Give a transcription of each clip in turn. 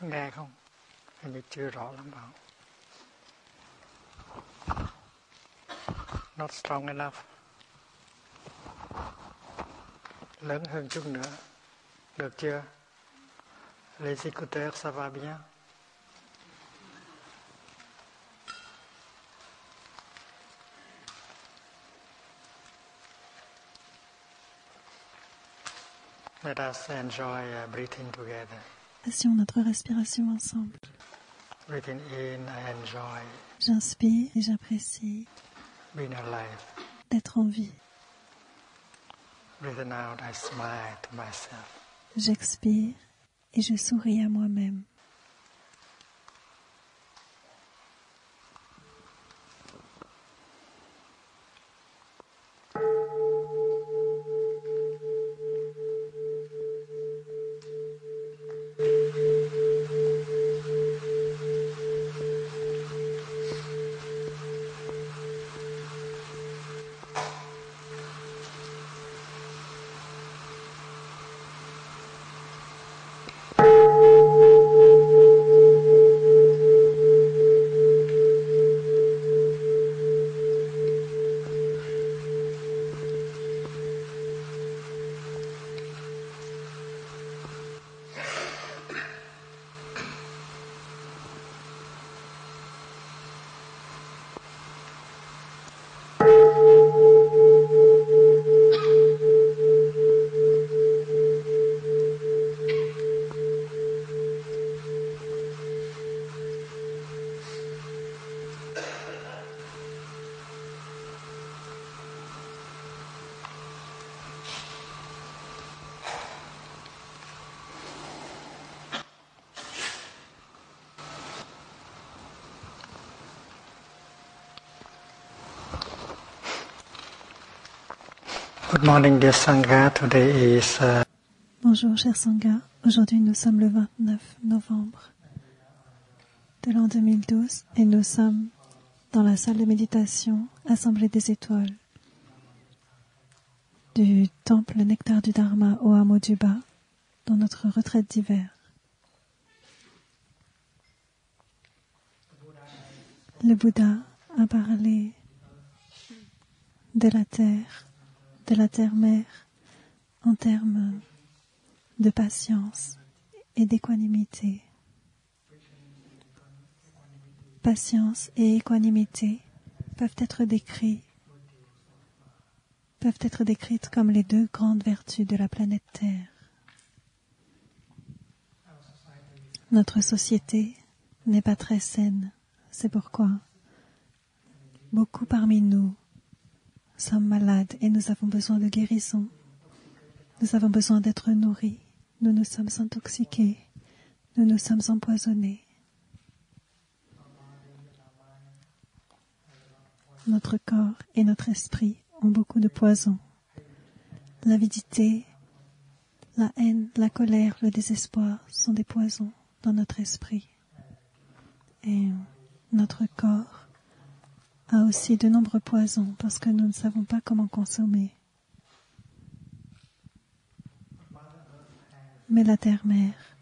Nghe không? Hình như chưa rõ lắm bảo. Not strong enough. Lớn hơn chút nữa. Được chưa? Les écouteurs, ça va bien? Let us enjoy breathing together. Fassions notre respiration ensemble. Breathing in, I enjoy J'inspire et j'apprécie being alive. d'être en vie. Breathing out, I smile to myself. J'expire et je souris à moi-même. Good morning, dear Sangha. Today is... Bonjour, cher Sangha. Aujourd'hui, nous sommes le 29 novembre de l'an 2012 et nous sommes dans la salle de méditation Assemblée des étoiles du temple Nectar du Dharma au hameau du Bas dans notre retraite d'hiver. Le Bouddha a parlé de la terre-mère, en termes de patience et d'équanimité. Patience et équanimité peuvent être décrites comme les deux grandes vertus de la planète Terre. Notre société n'est pas très saine, c'est pourquoi beaucoup parmi nous sommes malades et nous avons besoin de guérison. Nous avons besoin d'être nourris. Nous nous sommes intoxiqués. Nous nous sommes empoisonnés. Notre corps et notre esprit ont beaucoup de poison. L'avidité, la haine, la colère, le désespoir sont des poisons dans notre esprit. Et notre corps a aussi de nombreux poisons parce que nous ne savons pas comment consommer. Mais la terre-mère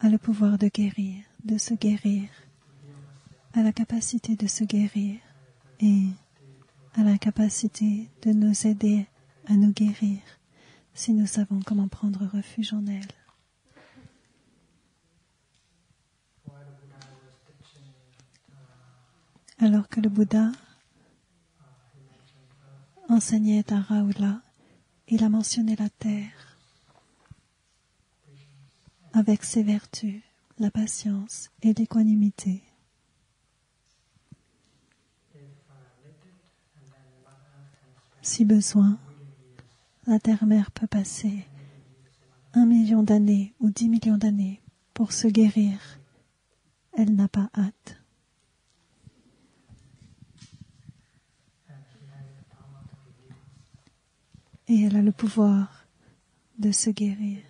a le pouvoir de guérir, de se guérir, a la capacité de se guérir et a la capacité de nous aider à nous guérir si nous savons comment prendre refuge en elle. Alors que le Bouddha enseignait à Rahula, il a mentionné la terre avec ses vertus, la patience et l'équanimité. Si besoin, la terre-mère peut passer 1 million d'années ou 10 millions d'années pour se guérir. Elle n'a pas hâte. Et elle a le pouvoir de se guérir,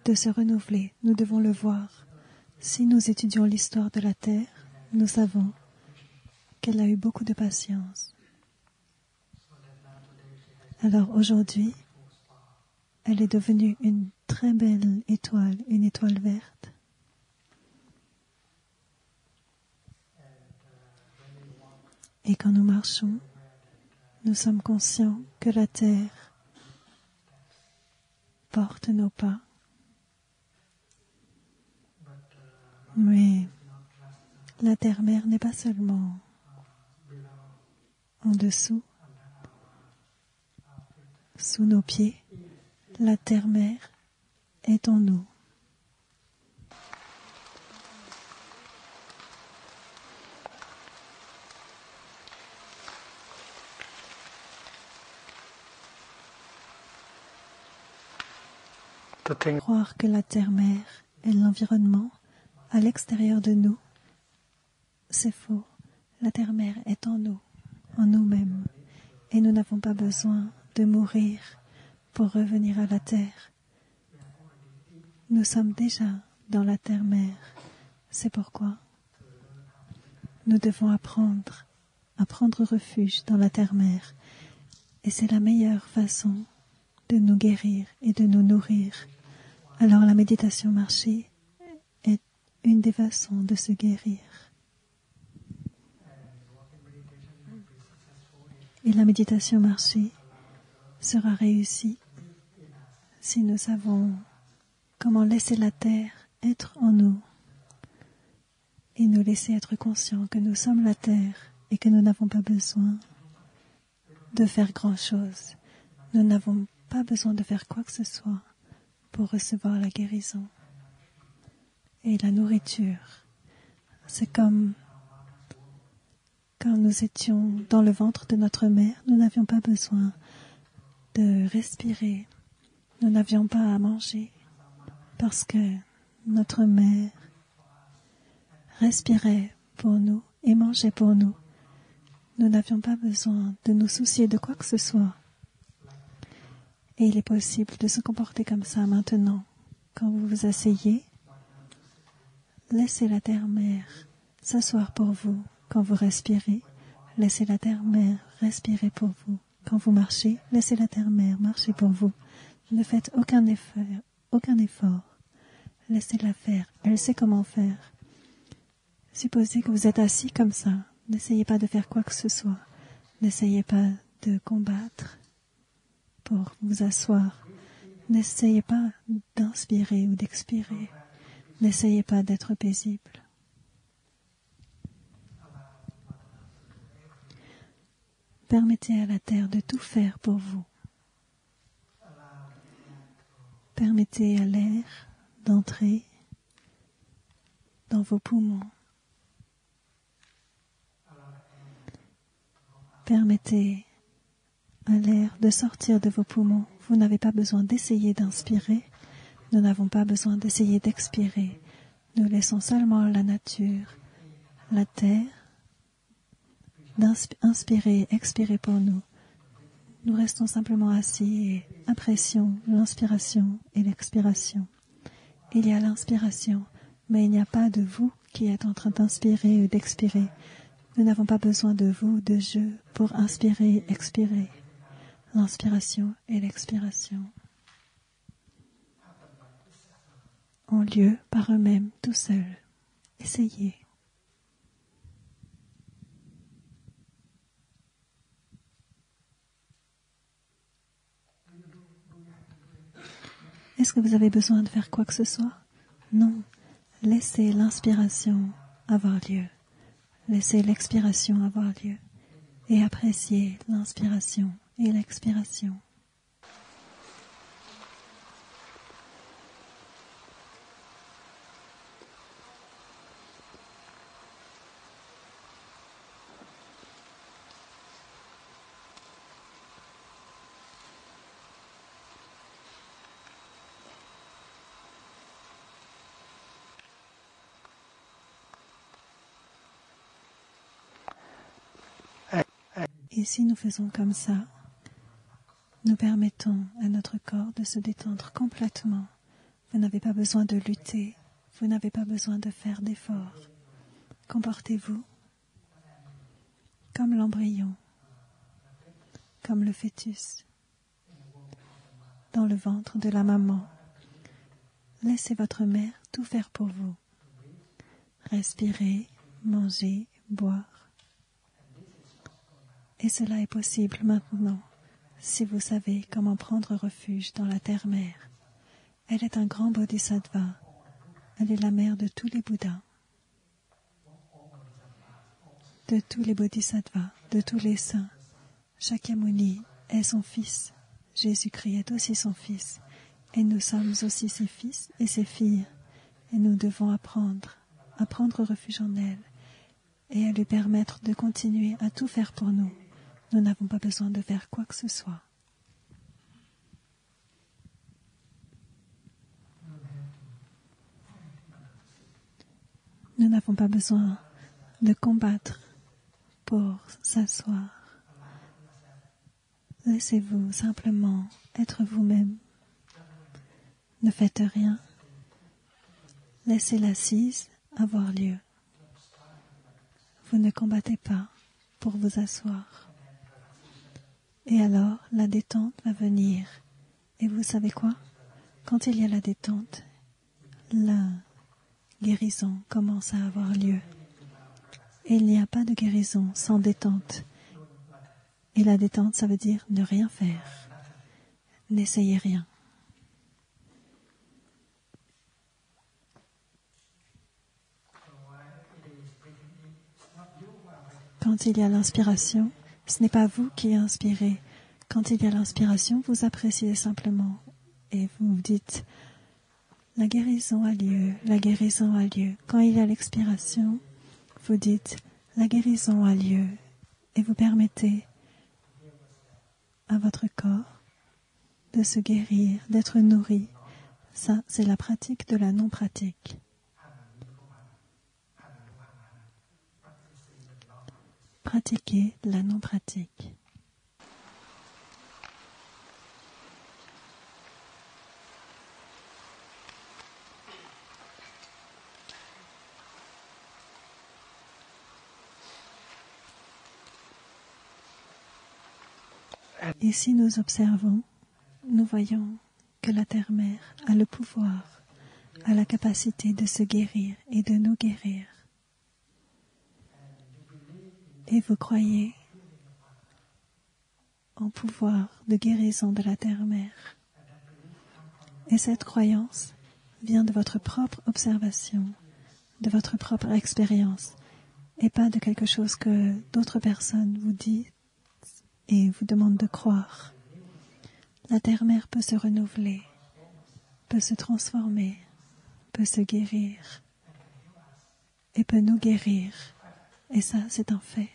de se renouveler. Nous devons le voir. Si nous étudions l'histoire de la Terre, nous savons qu'elle a eu beaucoup de patience. Alors aujourd'hui, elle est devenue une très belle étoile, une étoile verte. Et quand nous marchons, nous sommes conscients que la terre porte nos pas. Mais la terre-mère n'est pas seulement en dessous, sous nos pieds. La terre-mère est en nous. Croire que la terre-mère est l'environnement à l'extérieur de nous, c'est faux. La terre-mère est en nous, en nous-mêmes, et nous n'avons pas besoin de mourir pour revenir à la terre. Nous sommes déjà dans la terre-mère. C'est pourquoi nous devons apprendre à prendre refuge dans la terre-mère. Et c'est la meilleure façon de nous guérir et de nous nourrir. Alors la méditation marchée est une des façons de se guérir. Et la méditation marchée sera réussie si nous savons comment laisser la terre être en nous et nous laisser être conscients que nous sommes la terre et que nous n'avons pas besoin de faire grand-chose. Nous n'avons pas besoin de faire quoi que ce soit pour recevoir la guérison et la nourriture. C'est comme quand nous étions dans le ventre de notre mère, nous n'avions pas besoin de respirer. Nous n'avions pas à manger parce que notre mère respirait pour nous et mangeait pour nous. Nous n'avions pas besoin de nous soucier de quoi que ce soit. Et il est possible de se comporter comme ça maintenant. Quand vous vous asseyez, laissez la terre-mère s'asseoir pour vous. Quand vous respirez, laissez la terre-mère respirer pour vous. Quand vous marchez, laissez la terre-mère marcher pour vous. Ne faites aucun effort. Laissez-la faire. Elle sait comment faire. Supposez que vous êtes assis comme ça. N'essayez pas de faire quoi que ce soit. N'essayez pas de combattre pour vous asseoir. N'essayez pas d'inspirer ou d'expirer. N'essayez pas d'être paisible. Permettez à la terre de tout faire pour vous. Permettez à l'air d'entrer dans vos poumons. Permettez à l'air de sortir de vos poumons. Vous n'avez pas besoin d'essayer d'inspirer. Nous n'avons pas besoin d'essayer d'expirer. Nous laissons seulement la nature, la terre, d'inspirer et expirer pour nous. Nous restons simplement assis et apprécions l'inspiration et l'expiration. Il y a l'inspiration, mais il n'y a pas de vous qui êtes en train d'inspirer ou d'expirer. Nous n'avons pas besoin de vous, de je, pour inspirer et expirer. L'inspiration et l'expiration ont lieu par eux-mêmes, tout seuls. Essayez. Est-ce que vous avez besoin de faire quoi que ce soit? Non. Laissez l'inspiration avoir lieu. Laissez l'expiration avoir lieu. Et appréciez l'inspiration et l'expiration. Et si nous faisons comme ça, nous permettons à notre corps de se détendre complètement. Vous n'avez pas besoin de lutter, vous n'avez pas besoin de faire d'efforts. Comportez-vous comme l'embryon, comme le fœtus, dans le ventre de la maman. Laissez votre mère tout faire pour vous. Respirer, manger, boire. Et cela est possible maintenant, si vous savez comment prendre refuge dans la terre-mère. Elle est un grand bodhisattva. Elle est la mère de tous les Bouddhas, de tous les bodhisattvas, de tous les saints. Shakyamuni est son fils. Jésus-Christ est aussi son fils. Et nous sommes aussi ses fils et ses filles. Et nous devons apprendre à prendre refuge en elle et à lui permettre de continuer à tout faire pour nous. Nous n'avons pas besoin de faire quoi que ce soit. Nous n'avons pas besoin de combattre pour s'asseoir. Laissez-vous simplement être vous-même. Ne faites rien. Laissez l'assise avoir lieu. Vous ne combattez pas pour vous asseoir. Et alors, la détente va venir. Et vous savez quoi? Quand il y a la détente, la guérison commence à avoir lieu. Et il n'y a pas de guérison sans détente. Et la détente, ça veut dire ne rien faire. N'essayez rien. Quand il y a l'inspiration, ce n'est pas vous qui inspirez. Quand il y a l'inspiration, vous appréciez simplement. Et vous vous dites, la guérison a lieu, la guérison a lieu. Quand il y a l'expiration, vous dites, la guérison a lieu. Et vous permettez à votre corps de se guérir, d'être nourri. Ça, c'est la pratique de la non-pratique. Pratiquer la non-pratique. Et si nous observons, nous voyons que la terre-mère a le pouvoir, a la capacité de se guérir et de nous guérir. Et vous croyez au pouvoir de guérison de la terre-mère. Et cette croyance vient de votre propre observation, de votre propre expérience, et pas de quelque chose que d'autres personnes vous disent et vous demandent de croire. La terre-mère peut se renouveler, peut se transformer, peut se guérir, et peut nous guérir. Et ça, c'est un fait.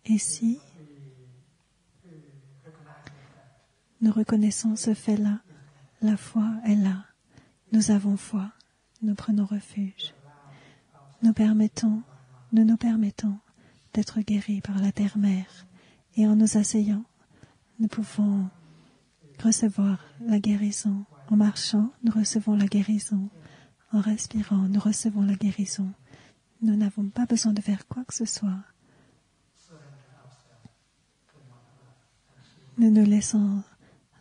Et si nous reconnaissons ce fait-là, la foi est là. Nous avons foi, nous prenons refuge. Nous nous permettons d'être guéris par la terre-mère. Et en nous asseyant, nous pouvons recevoir la guérison. En marchant, nous recevons la guérison. En respirant, nous recevons la guérison. Nous n'avons pas besoin de faire quoi que ce soit. Nous nous laissons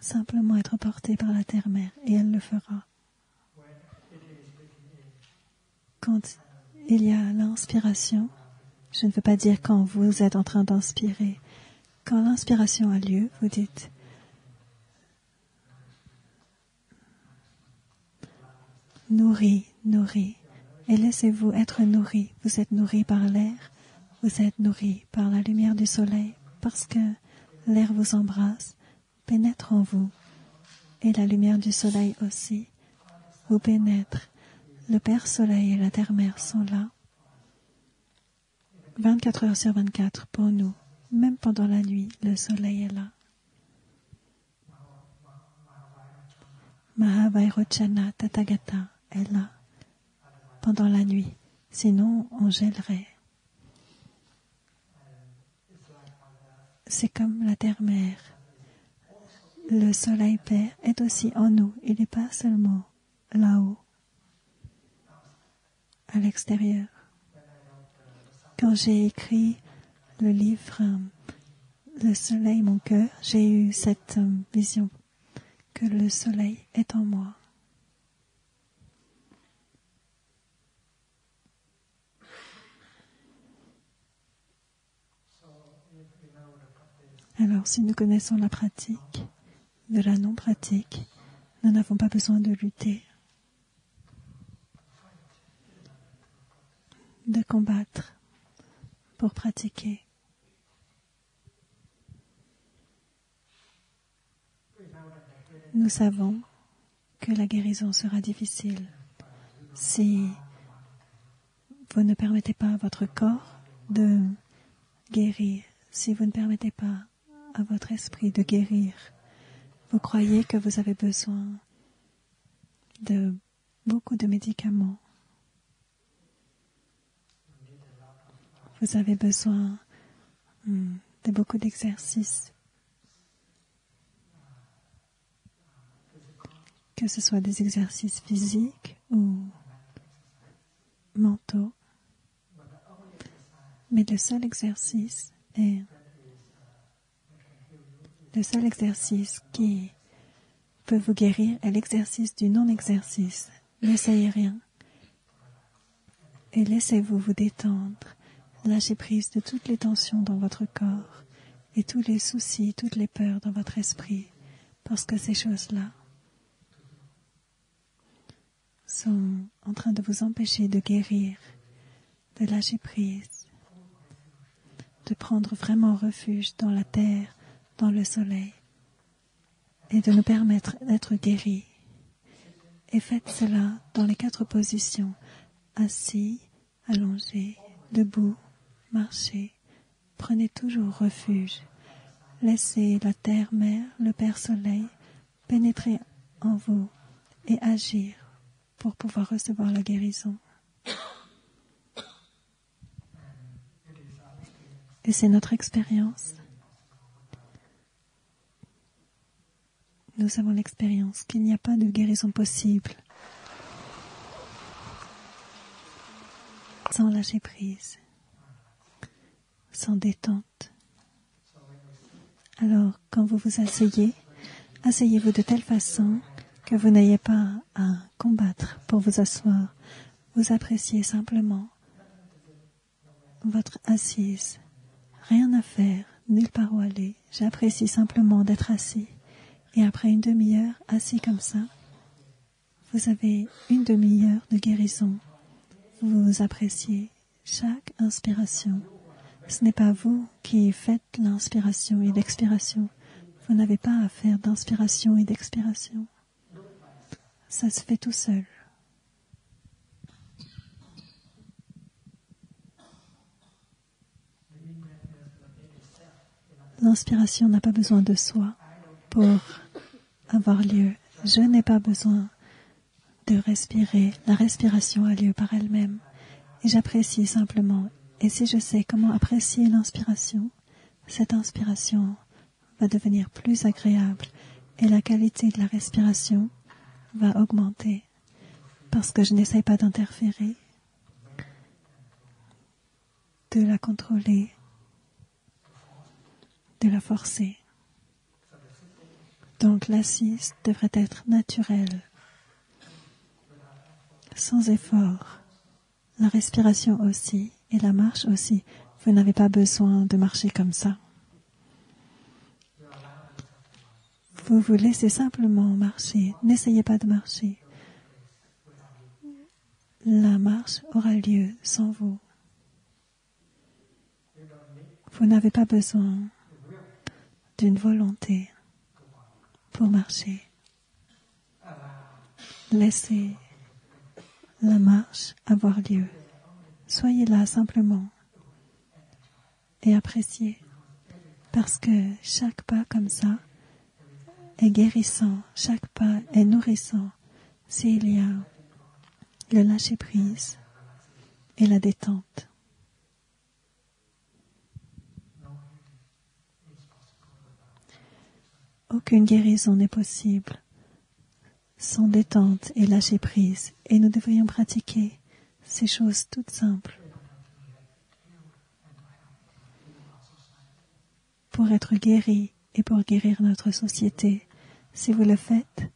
simplement être portés par la terre-mère et elle le fera. Quand il y a l'inspiration, je ne veux pas dire quand vous êtes en train d'inspirer, quand l'inspiration a lieu, vous dites nourri, nourri, et laissez-vous être nourri. Vous êtes nourri par l'air, vous êtes nourri par la lumière du soleil, parce que l'air vous embrasse, pénètre en vous, et la lumière du soleil aussi vous pénètre. Le Père Soleil et la Terre-Mère sont là, 24 heures sur 24 pour nous. Même pendant la nuit, le soleil est là. Mahavairochana Tathagata est là pendant la nuit. Sinon, on gèlerait. C'est comme la terre-mère. Le soleil Père est aussi en nous. Il n'est pas seulement là-haut, à l'extérieur. Quand j'ai écrit le livre le soleil, mon cœur, j'ai eu cette vision que le soleil est en moi. Alors, si nous connaissons la pratique de la non-pratique, nous n'avons pas besoin de lutter, de combattre pour pratiquer. Nous savons que la guérison sera difficile si vous ne permettez pas à votre corps de guérir, si vous ne permettez pas à votre esprit de guérir. Vous croyez que vous avez besoin de beaucoup de médicaments. Vous avez besoin de beaucoup d'exercices. Que ce soit des exercices physiques ou mentaux. Mais le seul exercice qui peut vous guérir est l'exercice du non-exercice. N'essayez rien. Et laissez-vous vous détendre. Lâchez prise de toutes les tensions dans votre corps et tous les soucis, toutes les peurs dans votre esprit. Parce que ces choses-là sont en train de vous empêcher de guérir, de lâcher prise, de prendre vraiment refuge dans la terre, dans le soleil, et de nous permettre d'être guéris. Et faites cela dans les 4 positions, assis, allongé, debout, marché. Prenez toujours refuge. Laissez la terre-mère, le Père Soleil, pénétrer en vous et agir pour pouvoir recevoir la guérison. Et c'est notre expérience. Nous avons l'expérience qu'il n'y a pas de guérison possible sans lâcher prise, sans détente. Alors, quand vous vous asseyez, asseyez-vous de telle façon que vous n'ayez pas à combattre pour vous asseoir. Vous appréciez simplement votre assise. Rien à faire, nulle part où aller. J'apprécie simplement d'être assis. Et après une demi-heure, assis comme ça, vous avez une demi-heure de guérison. Vous appréciez chaque inspiration. Ce n'est pas vous qui faites l'inspiration et l'expiration. Vous n'avez pas à faire d'inspiration et d'expiration. Ça se fait tout seul. L'inspiration n'a pas besoin de soi pour avoir lieu. Je n'ai pas besoin de respirer. La respiration a lieu par elle-même. Et j'apprécie simplement. Et si je sais comment apprécier l'inspiration, cette inspiration va devenir plus agréable et la qualité de la respiration va augmenter parce que je n'essaie pas d'interférer, de la contrôler, de la forcer. Donc l'assise devrait être naturelle, sans effort. La respiration aussi et la marche aussi. Vous n'avez pas besoin de marcher comme ça. Vous vous laissez simplement marcher. N'essayez pas de marcher. La marche aura lieu sans vous. Vous n'avez pas besoin d'une volonté pour marcher. Laissez la marche avoir lieu. Soyez là simplement et appréciez, parce que chaque pas comme ça est guérissant, chaque pas est nourrissant s'il y a le lâcher-prise et la détente. Aucune guérison n'est possible sans détente et lâcher-prise, et nous devrions pratiquer ces choses toutes simples. pour être guéris et pour guérir notre société. Si vous le faites,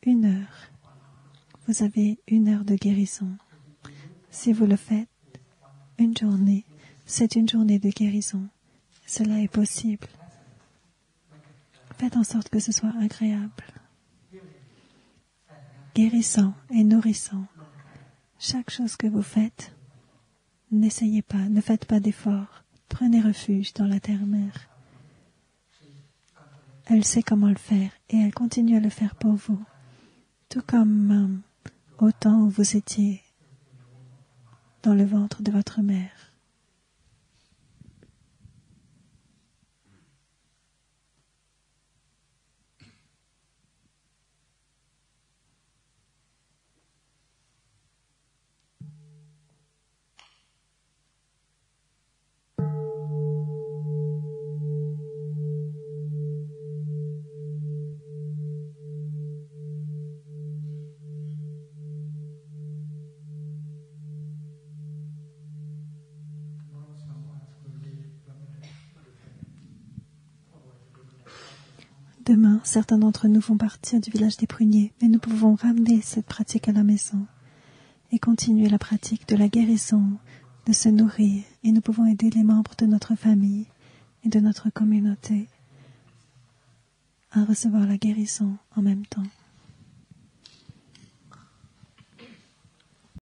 1 heure, vous avez 1 heure de guérison. Si vous le faites, 1 journée, c'est 1 journée de guérison. Cela est possible. Faites en sorte que ce soit agréable, guérissant et nourrissant. Chaque chose que vous faites, n'essayez pas, ne faites pas d'efforts. Prenez refuge dans la terre-mère. Elle sait comment le faire et elle continue à le faire pour vous. Tout comme au temps où vous étiez dans le ventre de votre mère. Demain, certains d'entre nous vont partir du village des pruniers, mais nous pouvons ramener cette pratique à la maison et continuer la pratique de la guérison, de se nourrir, et nous pouvons aider les membres de notre famille et de notre communauté à recevoir la guérison en même temps.